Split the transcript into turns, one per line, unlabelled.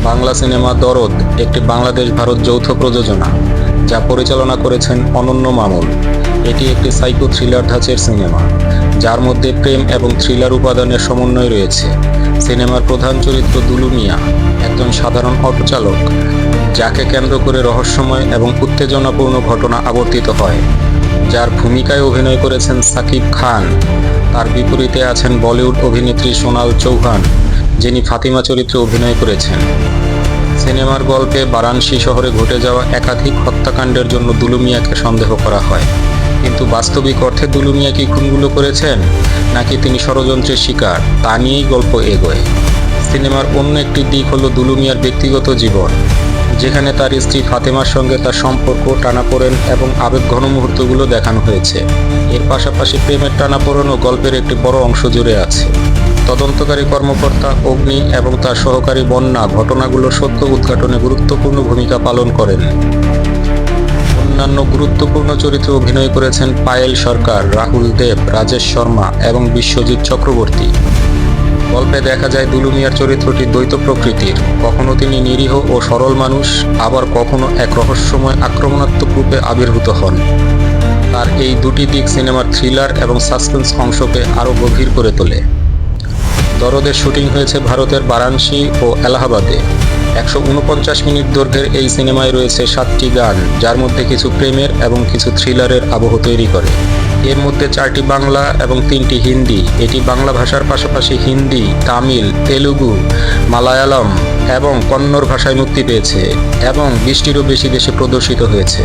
Bangla cinema দরদ একটি বাংলাদেশ ভারত যৌথ প্রযোজনা, যা পরিচালনা করেছেন অনন্য মামুন। এটি একটি সাইকো থ্রিলার ধাঁচের সিনেমা, যার মধ্যে প্রেম এবং থ্রিলার উপাদানের সমন্বয় রয়েছে। সিনেমার প্রধান চরিত্র দুলু মিয়া, একজন সাধারণ অটো চালক, যাকে কেন্দ্র করে রহস্যময় এবং উত্তেজনাপূর্ণ ঘটনা আবর্তিত হয়, যার ভূমিকায় অভিনয় করেছেন সাকিব খান। তার বিপরীতে আছেন বলিউড অভিনেত্রী সোনাল চৌহান, যিনি ফাতিমা চরিত্রে অভিনয় করেছেন। সিনেমার গল্পে বারাণসী শহরে ঘটে যাওয়া একাধিক হত্যাকাণ্ডের জন্য দুলু মিয়াকে সন্দেহ করা হয়, কিন্তু বাস্তবিক অর্থে দুলু মিয়া কি খুনগুলো করেছেন, নাকি তিনি ষড়যন্ত্রের শিকার, তা নিয়েই গল্প এগোয়। সিনেমার অন্য একটি দিক হলো দুলু মিয়ার ব্যক্তিগত জীবন, যেখানে তার স্ত্রী ফাতেমার সঙ্গে তার সম্পর্ক, টানাপোড়েন এবং আবেগঘন মুহূর্তগুলো দেখানো হয়েছে। এর পাশাপাশি প্রেমের টানাপোড়েনও গল্পের একটি বড় অংশ জুড়ে আছে। তদন্তকারী কর্মকর্তা অগ্নি এবং তার সহকারী বন্যা ঘটনাগুলোর সত্য উদ্ঘাটনে গুরুত্বপূর্ণ ভূমিকা পালন করেন। অন্যান্য গুরুত্বপূর্ণ চরিত্রে অভিনয় করেছেন পায়েল সরকার, রাহুল দেব, রাজেশ শর্মা এবং বিশ্বজিৎ চক্রবর্তী। গল্পে দেখা যায় দুলু মিয়ার চরিত্রটি দ্বৈত প্রকৃতির, কখনো তিনি নিরীহ ও সরল মানুষ, আবার কখনো এক রহস্যময় আক্রমণাত্মক রূপে আবির্ভূত হন। তার এই দুটি দিক সিনেমার থ্রিলার এবং সাসপেন্স অংশকে আরও গভীর করে তোলে। দরদের শুটিং হয়েছে ভারতের বারাণসী ও এলাহাবাদে। 149 মিনিট দৈর্ঘ্যের এই সিনেমায় রয়েছে 7টি গান, যার মধ্যে কিছু প্রেমের এবং কিছু থ্রিলারের আবহ তৈরি করে। এর মধ্যে 4টি বাংলা এবং 3টি হিন্দি। এটি বাংলা ভাষার পাশাপাশি হিন্দি, তামিল, তেলুগু, মালায়ালম এবং কন্নড় ভাষায় মুক্তি পেয়েছে এবং 20টিরও বেশি দেশে প্রদর্শিত হয়েছে।